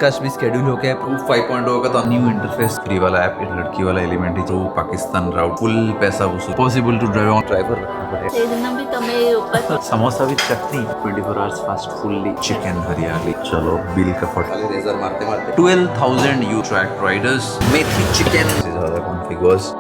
Podcast भी schedule हो गया है। प्रूफ 5.0 का तो न्यू इंटरफेस, फ्री वाला ऐप, एक लड़की वाला एलिमेंट ही, जो पाकिस्तान राउट, फुल पैसा वसूल, possible to drive on, driver रखना पड़ेगा। समोसा भी chutney, 24 hours fast fully, chicken hariyali. चलो बिल का फट रेजर मारते मारते 12,000 यू ट्रैक राइडर्स, मेथी चिकन ज्यादा configures.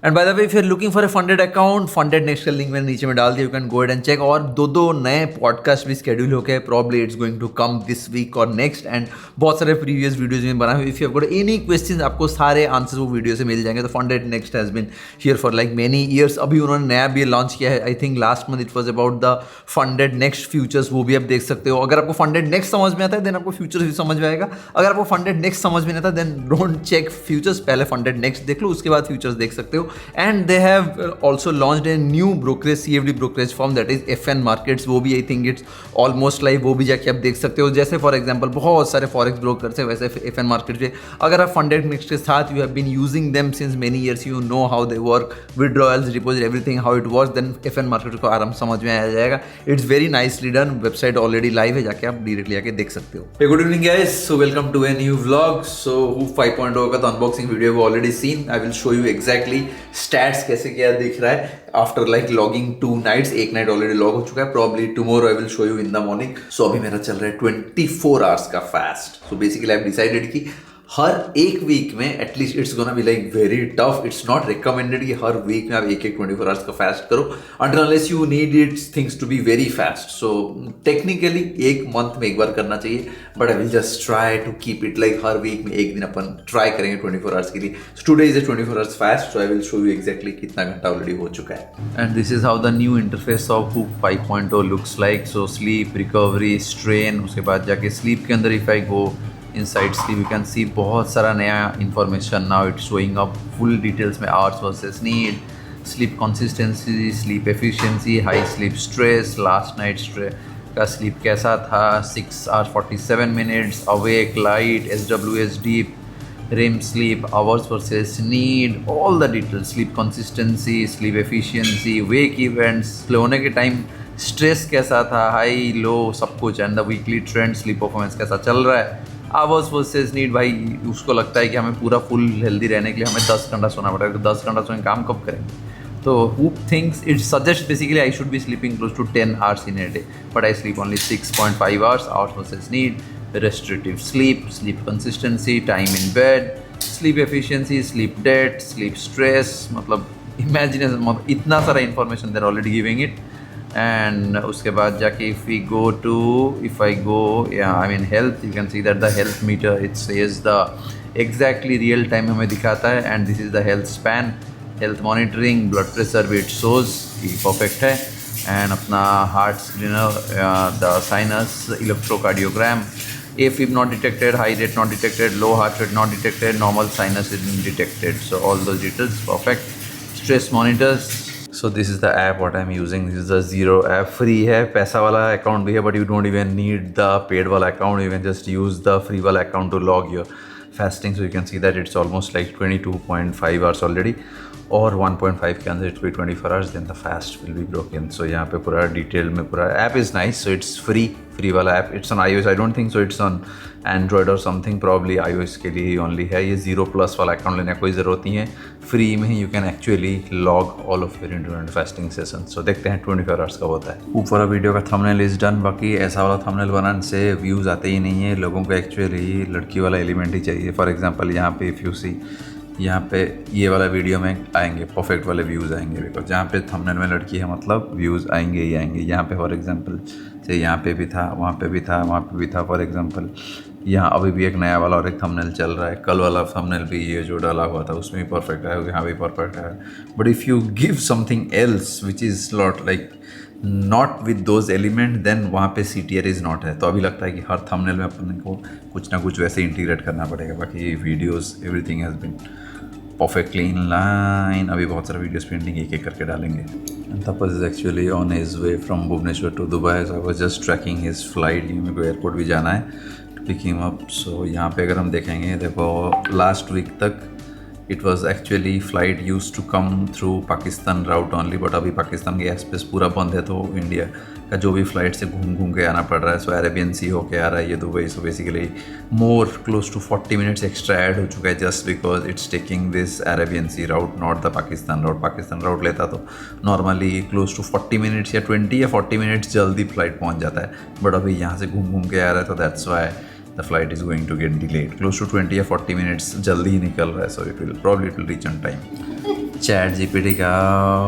And by the way, if you are looking for a funded account, funded next का लिंक मैंने नीचे में डाल दिया, you can go and check. और दो नए पॉडकास्ट भी शेड्यूल हो गए, probably it's going to come this week और नेक्स्ट। एंड बहुत सारे प्रीवियस वीडियोज में बना हुए। If you have got any questions, आपको सारे आंसर्स वो वीडियो से मिल जाएंगे। तो funded next has been here for like many years. अभी उन्होंने नया भी लॉन्च किया है, I think last month it was about the funded next futures, वो भी आप देख सकते हो। अगर आपको फंडेड नेक्स्ट समझ में आता है देन आपको फ्यूचर्स भी समझ में आएगा। अगर आपको फंडेड नेक्स्ट समझ में नहीं आता देन डोंट चेक फ्यूचर्स, पहले फंडेड नेक्स्ट देख लो, उसके बाद फ्यूचर्स देख सकते हो। And they have also launched a new brokerage, CFD brokerage firm, that is FN Markets। वो भी I think it's almost live, वो भी जाके आप देख सकते हो। जैसे फॉर एग्जांपल बहुत सारे फॉरेक्स ब्रोकर्स है, वैसे FN Markets पे अगर आप फंडेड नेक्स्ट के साथ you have been using them since many years, you know how they work, withdrawals, deposit, everything how it works, then FN Markets को आराम समझ में आ जाएगा। It's very nicely done. Website already live है, जाके आप डायरेक्टली आके देख सकते हो। Hey, good evening guys, so welcome to a new vlog। So Hoop 5.0 का तो अनबॉक्सिंग वीडियो वो already seen. I will show you exactly stats कैसे क्या दिख रहा है आफ्टर लाइक लॉगिंग 2 nights। एक नाइट ऑलरेडी लॉग हो चुका है, probably tomorrow I will show you in the morning. So अभी मेरा चल रहा है 24 आवर्स का fast. So basically I have decided कि हर एक वीक में at least it's gonna be like very tough. It's not recommended कि हर वीक में आप एक 24 आवर्स का फास्ट करो, until unless you need it's things to be very fast. So technically एक मंथ में एक बार करना चाहिए, but I will just try to keep it like हर वीक में एक दिन अपन ट्राई करेंगे 24 आवर्स के लिए। So today is a 24 hours fast, so I will show you exactly कितना घंटा ऑलरेडी हो चुका है। And this is how the new interface of Hoop 5.0 looks like. So sleep, recovery, strain, उसके बाद जाके स्लीप के अंदर if I go inside sleep you can see बहुत सारा नया information. Now it's showing up full details में, hours versus need, sleep consistency, sleep efficiency, high sleep stress, last night का स्लीप कैसा था, 6 hours 47 minutes, awake, light, SWS deep, REM sleep, hours versus need, all the details, sleep consistency, sleep efficiency, wake events, सोने के time stress कैसा था, high low, सब कुछ। And the weekly trend, sleep performance कैसा चल रहा है, आवर्स वर्सेस नीड। भाई उसको लगता है कि हमें पूरा फुल हेल्दी रहने के लिए हमें 10 घंटा सोना पड़ेगा, तो 10 घंटा सोने काम कब करेंगे। तो Hoop thinks it suggests basically I should be sleeping close to 10 hours in a day, but I sleep only 6.5 hours, hours versus need, restrictive sleep, sleep consistency, time in bed, sleep efficiency, sleep debt, sleep stress, मतलब imagine इतना सारा information they're already giving it। And उसके बाद जाके if I go I mean health, you can see that the health meter it says the exactly real time हमें दिखाता है। And this is the health span, health monitoring, blood pressure भी it shows कि perfect है। And अपना heart screener, the sinus, electrocardiogram, AFib not detected, high rate not detected, low heart rate not detected, normal sinus is detected, so all those details perfect। Stress monitors। So this is the app what I'm using। this is the Zero app, free है, पैसा वाला account भी है, but you don't even need the paid वाला account, you can just use the free वाला account to log your fasting। so you can see that it's almost like 22.5 hours already, और 1.5 के अंदर it will be 24 hours, then the fast will be broken। so यहाँ पे पूरा detail में पूरा app is nice, so it's free वाला app. it's on iOS, I don't think so it's on Android or something, probably iOS के लिए ही only है। ये 0+ वाला अकाउंट लेने की कोई ज़रूरत नहीं है, फ्री में ही you can actually log all of your internet fasting session. So देखते हैं 24 आवर्स का होता है। ऊपर वीडियो का थंबनेल इज डन। बाकी ऐसा वाला थंबनेल बनाने से व्यूज़ आते ही नहीं है, लोगों को एक्चुअली लड़की वाला एलिमेंट ही चाहिए। फॉर एग्जाम्पल यहाँ पे इफ़ यू सी, यहाँ पे ये वाला वीडियो में आएंगे परफेक्ट वाले व्यूज़ आएंगे, बिकॉज जहाँ पे थंबनेल में लड़की है मतलब व्यूज़ आएंगे ही आएंगे। यहाँ पे फॉर एग्जांपल से यहाँ पे भी था, वहाँ पे भी था, वहाँ पे भी था। फॉर एग्जांपल यहाँ अभी भी एक नया वाला और एक थंबनेल चल रहा है, कल वाला थंबनेल भी ये जो डाला हुआ था उसमें भी परफेक्ट है, यहाँ भी परफेक्ट है। But if you give something else which is not like not with those element, then वहाँ पे CTR इज़ नॉट है। तो अभी लगता है कि हर थंबनेल में अपन को कुछ ना कुछ वैसे इंटीग्रेट करना पड़ेगा। बाकी videos everything has been perfectly in line. अभी बहुत सारे वीडियोस पेंटिंग एक एक करके डालेंगे। Tapas is actually on his way from Bhubaneswar to Dubai, so I was just tracking his flight. मेरे को एयरपोर्ट भी जाना है to pick him up. So यहाँ पे अगर हम देखेंगे, देखो लास्ट वीक तक it was actually flight use to come through Pakistan route only, but अभी पाकिस्तान के एयर स्पेस पूरा बंद है, तो इंडिया का जो भी फ्लाइट से घूम घूम के आना पड़ रहा है. सो अरेबियन सी होके आ रहा है ये Dubai. So basically more close to 40 minutes extra add हो चुका है just because it's taking this Arabian sea route, not the Pakistan route. Pakistan route लेता तो नॉर्मली क्लोज टू 40 मिनट्स या 20 या 40 मिनट्स जल्दी फ्लाइट पहुंच जाता है. बट अभी यहाँ से घूम घूम के आ रहा है तो that's why the flight is going to get delayed. Close to 20 या 40 minutes जल्दी ही निकल रहा है. So it will reach on time. Chat GPT का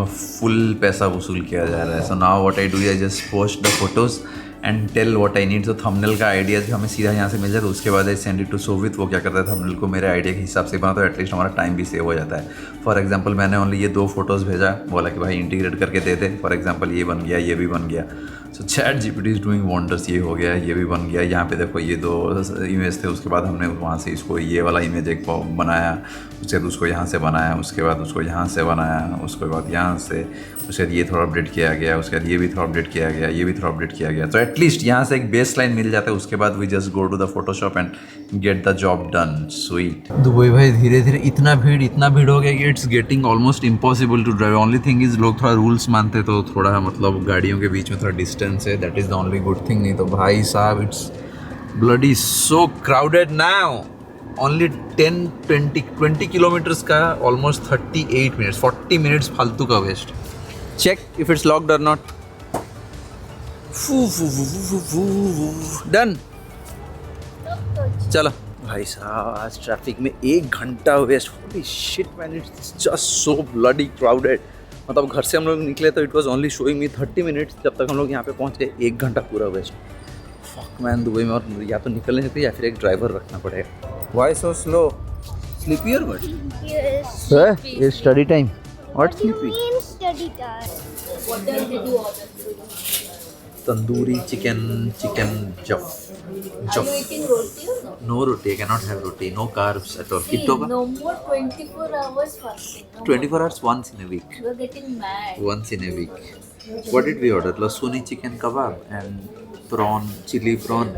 फुल पैसा वसूल किया जा रहा है. So now what I do is I just post the photos and tell what I need. So thumbnail का आइडिया जो हमें सीधा यहाँ से मिल जाता है उसके बाद I send it to सोवित. वो क्या करता है thumbnail को मेरे आइडिया के हिसाब से बना तो एटलीस्ट हमारा टाइम भी सेव हो जाता है. फॉर एग्जाम्पल मैंने ओनली ये 2 फोटोज़ भेजा, बोला कि भाई इंटीग्रेट करके दे दे. फॉर एग्जाम्पल ये बन गया, ये भी बन गया. So ChatGPT is doing wonders. ये हो गया, ये भी बन गया. यहाँ पे देखो ये 2 इमेज थे, उसके बाद हमने वहाँ से इसको ये वाला इमेज एक बनाया, उसके बाद उसको यहाँ से बनाया, उसके बाद उसको यहाँ से बनाया, उसके बाद यहाँ से, उसके बाद ये थोड़ा अपडेट किया गया, उसके बाद ये भी थोड़ा अपडेट किया गया, ये भी थोड़ा अपडेट किया गया. तो एटलीस्ट यहाँ से एक बेस लाइन मिल जाता है. उसके बाद we just go to the Photoshop and get the job done. Sweet. Dubai भाई धीरे धीरे इतना भीड़ हो गया कि it's getting almost impossible to drive. Only thing is लोग थोड़ा रूल्स मानते तो थोड़ा मतलब गाड़ियों के बीच में थोड़ा डिस्टेंस है. That is the only good thing. नहीं तो भाई साहब it's bloody so crowded now. Only 10-20 kilometres का ऑलमोस्ट 38 मिनट्स, 40 मिनट्स फालतू का waste. Check if it's locked और नॉट. डन. चलो भाई साहब आज ट्रैफिक में 1 घंटा waste. Holy shit man, it's just so bloody crowded. मतलब घर से हम लोग निकले तो it was only showing me 30 minutes. जब तक हम लोग यहाँ पे पहुँच गए 1 घंटा पूरा वेस्ट. फक मैन दुबई में और या तो निकल नहीं सकते या फिर एक ड्राइवर रखना पड़ेगा. Why so slow? Sleepy or what? Yes. It's study time. What sleepy? Mean study time. What else did you order? Tandoori chicken juff. Are you eating roti or no? No roti. I cannot have roti. No carbs at all. See, Kitto ka? no more 24 hours fasting. No 24 hours once in a week. You are getting mad. Once in a week. What did we order? Lasuni chicken kebab and prawn, chili prawn.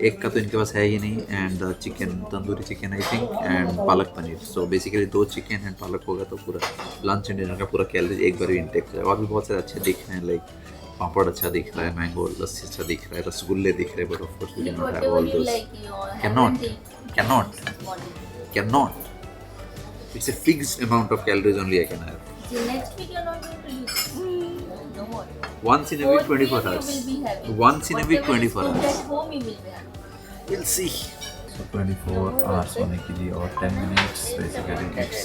एक का तो इनके पास है ही नहीं. And chicken tandoori chicken I think and palak paneer. So basically 2 chicken and palak होगा तो पूरा लंच एंड डिनर का पूरा कैलोरी एक बार इंटेक हो जाएगा. और भी बहुत सारे अच्छे दिख रहे हैं. लाइक पापड़ अच्छा दिख रहा है, मैंगो लस्सी अच्छा दिख रहा है, रसगुल्ले दिख रहे हैं. But of course we can not have Whatever all you those. like, you Cannot. It's a fixed amount of calories only I can have. See, next week you're not going to use. No more. Once in a week 24 You hours. will be having. Once in a week Whatever is 24 cooked hours. at home you will be having. We'll see. So 24 hours होने के लिए और 10 minutes basically it's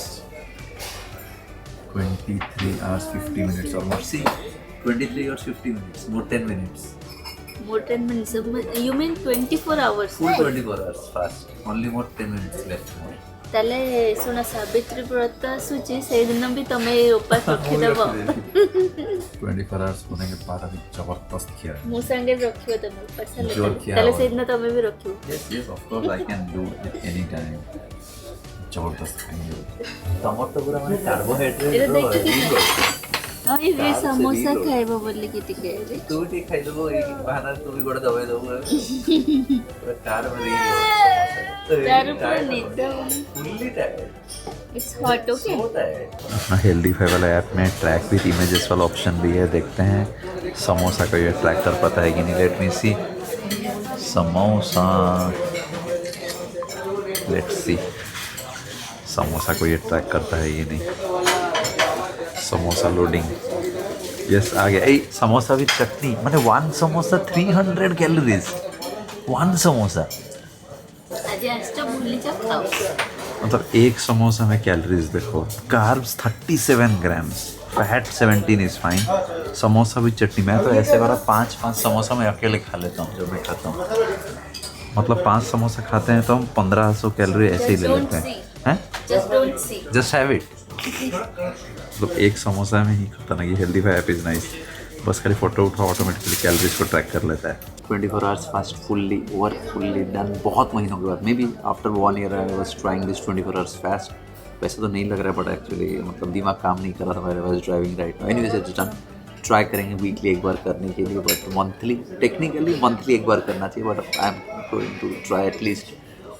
23 hours 50 minutes almost. See, 23 hours 50 minutes, more 10 minutes. More 10 minutes. You mean 24 hours? Full 24 hours fast. Only more 10 minutes left. ତାହେଲେ ଶୁଣ ସାବିତ୍ରୀ ବ୍ରତ ଆସୁଛି ସେଇଦିନ ବି ତମେ ଉପାସ ରଖିଦେବ. 24 hours होने के बाद अभी जबरदस्त किया है. ମୋ ସାଙ୍ଗରେ ରଖିବ ତମେ ଉପାସ ହେଲେ ଜୋର କିଆ ତାହେଲେ ହବ. ସେଇଦିନ ତମେ ବି ରଖିବ. Yes, of course I can do it anytime. जबरदस्त खाएंगे. तमर तो पूरा ମାନେ ଏଇଟା ଦେଖିକି carbohydrate ଆଉ ଏ ସମୋସା ଖାଇବ ବୋଲିକି ଟିକେ तू भी खाई दबो एक बहाना तू भी गोड़ दबाई दबो पूरा कार में रही ତାର ପୁରା ନିଦ. Fully tired. It's hot okay. अपना हेल्दी फाई वाला ऐप में ट्रैक विद इमेजेस वाला ऑप्शन भी है. देखते हैं समोसा को ये ट्रैक कर पाता है कि नहीं. Let me see samosa. Let's see samosa को ये ट्रैक करता है ये नहीं. समोसा लोडिंग. यस आ गया. ए समोसा विद चटनी. मैंने 1 समोसा 300 कैलोरीज. 1 समोसा ଆଜି ଆସିଛ ବୁଲିଛ ଖାଅ. मतलब एक समोसा में कैलोरीज देखो. Carbs 37 grams, fat 17 is fine. Samosa with chutney. मैं तो ऐसे वाला 5 समोसा मैं अकेले खा लेता हूँ जब मैं खाता हूँ. मतलब 5 समोसा खाते हैं तो हम 1500 कैलोरी ऐसे ही ले लेते हैं. Just don't see. Just have it. मतलब एक समोसा में ही खाता ना. ये Healthify app is nice. बस खाली फोटो उठाओ ऑटोमेटिकली कैलोरीज को ट्रैक कर लेता है. 24 hours fast fully work fully done. बहुत महीनों के बाद may be after 1 year I was trying this 24 hours fast. वैसे तो नहीं लग रहा है बट एक्चुअली मतलब दिमाग काम नहीं कर रहा था. I was driving right. Anyways it's done. Try करेंगे वीकली एक बार करने के लिए. बट मंथली टेक्निकली मंथली एक बार करना चाहिए. But I am going to try at least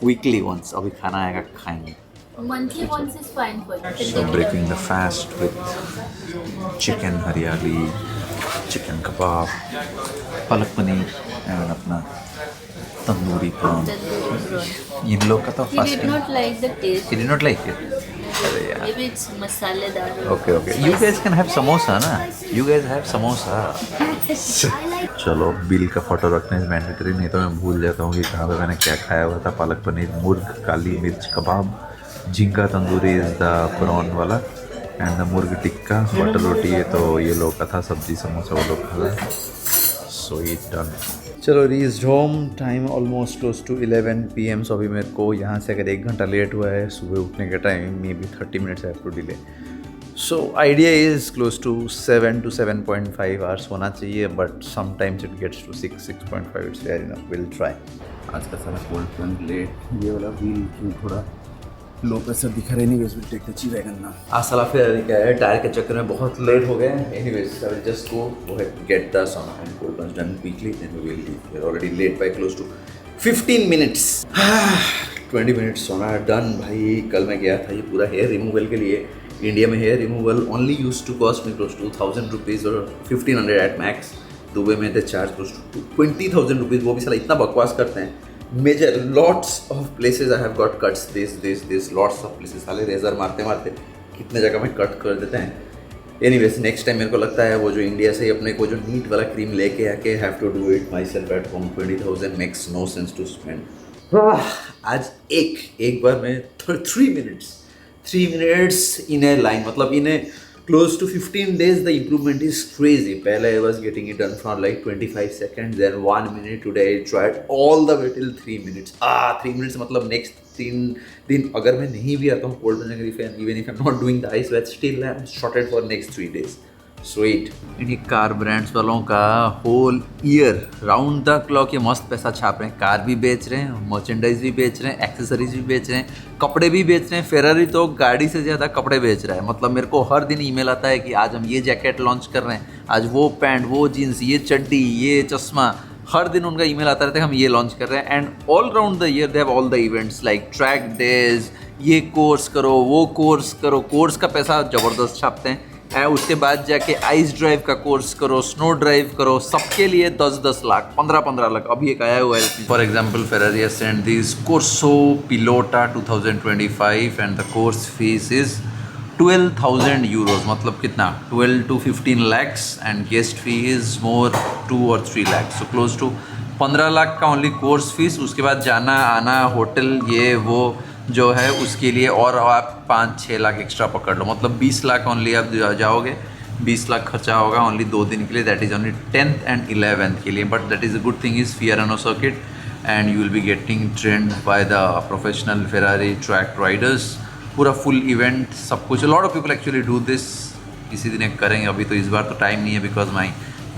weekly once. अभी खाना आएगा खाएंगे. Monthly once is fine for you. So breaking the fast with chicken हरियाली, chicken kebab, palak paneer and अपना तंदूरी प्रॉन। इन लोग का तो He first did not like the taste. He did not like it. अरे यार। Maybe it's मसालेदार. Okay, okay. You guys can have samosa ना? You guys have samosa. चलो बिल का फोटो रखने से मैंडेटरी, नहीं तो मैं भूल जाता हूँ कि कहाँ पे मैंने क्या खाया हुआ था। पालक पनीर, मुर्ग, काली मिर्च कबाब, झींगा तंदूरी इज द प्रॉन वाला एंड द मुर्ग टिक्का, बटर रोटी है तो ये लोग का था, सब्जी समोसा वो लोग खा। So it done. चलो reached home, time almost close to 11 PM। So अभी मेरे को यहाँ से अगर 1 घंटा लेट हुआ है सुबह उठने के time, maybe 30 minutes have to delay. So idea is close to 7 to 7.5 hours होना चाहिए, but sometimes it gets to 6.5। It's fair enough, will try. आज का सारा कोल्ड प्लान लेट, ये वाला व्हील क्यों थोड़ा लो प्रेशर दिखा रहा है। एनीवेज विल टेक द ची वैगन ना। आज साला फिर क्या है, टायर के चक्कर में बहुत लेट हो गए। Anyways I will just go get the some and cold plan done quickly, then we will leave. We are already late by close to 15 minutes. 20 minutes sauna done भाई। कल मैं गया था ये पूरा हेयर रिमूवल के लिए। इंडिया में hair removal only use to cost me close to 1000 rupees और 1500 एट मैक्स। दुबई में the charge close to 20,000 rupees. वो भी साला इतना बकवास करते हैं। Major lots of places I have got cuts, this lots of places साले रेजर मारते मारते कितने जगह में कट कर देते हैं। एनीवेज नेक्स्ट टाइम मेरे को लगता है वो जो इंडिया से अपने को जो नीट वाला क्रीम लेके आके have to do it myself at home. 20,000 makes no sense to spend. आज एक बार में 3 मिनट्स इन ए लाइन, मतलब इन ए close to 15 days the improvement is crazy. पहले I was getting it done for like 25 seconds, then 1 minute. Today I tried all the way till 3 minutes. 3 minutes मतलब next 3 दिन अगर मैं नहीं भी आता हूँ कोल्ड प्लान के लिए, even if I'm not doing the ice bath, still I'm shorted for next 3 days. Sweet. इन्हीं कार ब्रांड्स वालों का whole year round the clock ये मस्त पैसा छाप रहे हैं। कार भी बेच रहे हैं, मर्चेंडाइज भी बेच रहे हैं, एक्सेसरीज भी बेच रहे हैं, कपड़े भी बेच रहे हैं। फेरारी तो गाड़ी से ज़्यादा कपड़े बेच रहा है। मतलब मेरे को हर दिन ईमेल आता है कि आज हम ये जैकेट लॉन्च कर रहे हैं, आज वो पैंट, वो जीन्स, ये चड्डी, ये चश्मा। हर दिन उनका ईमेल आता रहता है हम ये लॉन्च कर रहे हैं। And all round the year they have all the events like track days, ये कोर्स करो, वो कोर्स करो। कोर्स का पैसा ज़बरदस्त छापते हैं। उसके बाद जाके आइस ड्राइव का कोर्स करो, स्नो ड्राइव करो, सबके लिए 10-10 लाख, 15-15 लाख। अभी एक आया हुआ है। For example Ferrari has sent this Corso Pilota 2025 and the course fees is 12,000 euros, मतलब कितना 12 to 15 lakhs and guest fee is more 2 or 3 lakhs, so close to 15 lakh का ओनली कोर्स फीस। उसके बाद जाना आना, होटल, ये वो जो है उसके लिए और आप 5-6 लाख एक्स्ट्रा पकड़ लो, मतलब 20 लाख ओनली आप जाओगे। 20 लाख खर्चा होगा ओनली 2 दिन के लिए, that is only 10th and 11th के लिए। But that is a good thing is Fiorano circuit and you will be getting trained by the professional Ferrari track riders. पूरा फुल इवेंट सब कुछ। Lot of people actually do this. किसी दिन एक करेंगे, अभी तो इस बार तो टाइम नहीं है because my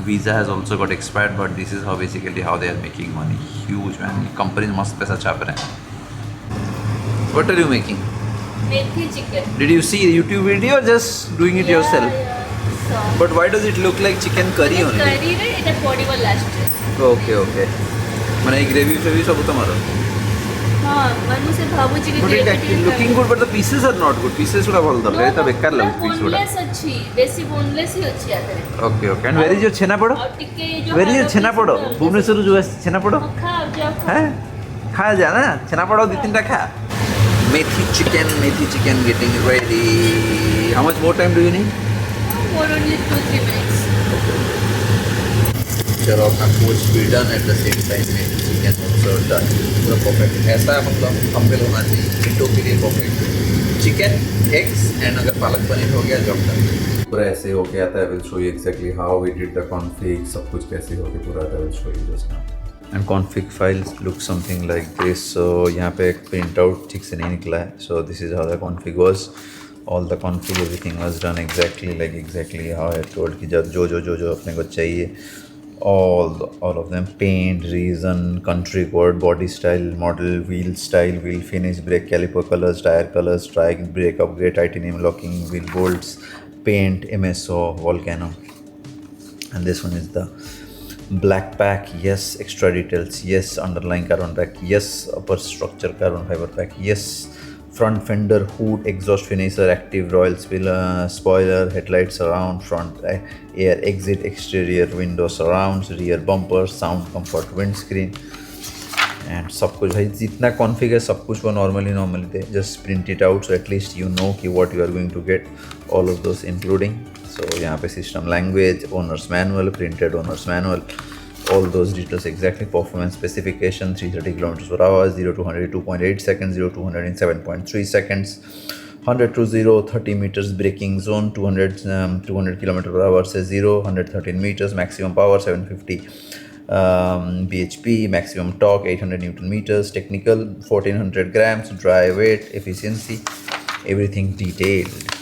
visa has also got expired, but this is how basically how they are making money. Huge man, companies मस्त पैसा छाप रहे हैं। What are you making? Methi chicken. Did you see a YouTube video or just doing it yourself? But why does it look like chicken curry only? Curry रे এটা পড়িব লাস্টে। Okay, okay. মানে এই গ্রেভি ফেভি সব তোমার? হ্যাঁ, মানে সে ভাবুছি But it actually looking good, but the pieces are not good. Pieces ଗୁଡ଼ା ଭଲ ଦରକାର, এটা ବେକାର ଲାଗୁଛି piece ଗୁଡ଼ା। boneless ଅଛି, ବେଶୀ boneless ହି ଅଛି ଆଧରେ। Okay, okay. And where is your chhena poda? ଆଉ ଟିକେ ଯୋଉ Where is your ଛେନାପୋଡ଼? ଭୁବନେଶ୍ୱରରୁ ଯୋଉ ଆସିଛି ଛେନାପୋଡ଼? ଖାଅ ଯାଅ ଖାଅ। हैं? खा जा ना छेनापोड़ 2-3टा खा। Methi chicken getting ready. How much more time do you need? More only 2-3 minutes. चलो अपना कोच भी done at the same time methi chicken also done. पूरा परफेक्ट, ऐसा मतलब थंबनेल होना चाहिए चिट्टो के लिए परफेक्ट। चिकन, एग्स एंड अगर पालक पनीर हो गया जॉब डन। पूरा ऐसे हो गया था। I will show you exactly how we did the config, सब कुछ कैसे हो गया पूरा। I will show you just now. And config files look something like this. So यहाँ पे एक प्रिंट आउट ठीक से नहीं निकला है। So this is how the config was. All the config everything was done exactly how I told कि जब जो अपने को चाहिए all of them, paint, reason, country code, body style, model, wheel finish, brake caliper colors, tire colors, strike, brake upgrade, titanium locking, wheel bolts, paint, MSO, volcano. And this one is the black pack, yes, extra details, yes, underlying carbon pack, yes, upper structure carbon fiber pack, yes, front fender, hood, exhaust finisher, active royal spoiler, headlights surround, front air exit, exterior window surrounds, rear bumper, sound comfort windscreen, and सब कुछ भाई जितना config है सब कुछ वो normally थे. Just print it out so at least you know कि what you are going to get, all of those including. So यहाँ पे system language, owners manual, printed owners manual, all those details exactly. Performance specification 330 kilometers per hour, 0 to 100 2.8 seconds, 0 to 100 in 7.3 seconds, 100 to 0 30 meters braking zone, 200 kilometer per hour says 0, 113 meters, maximum power 750 bhp, maximum torque 800 newton meters, technical 1400 grams, dry weight, efficiency, everything detailed.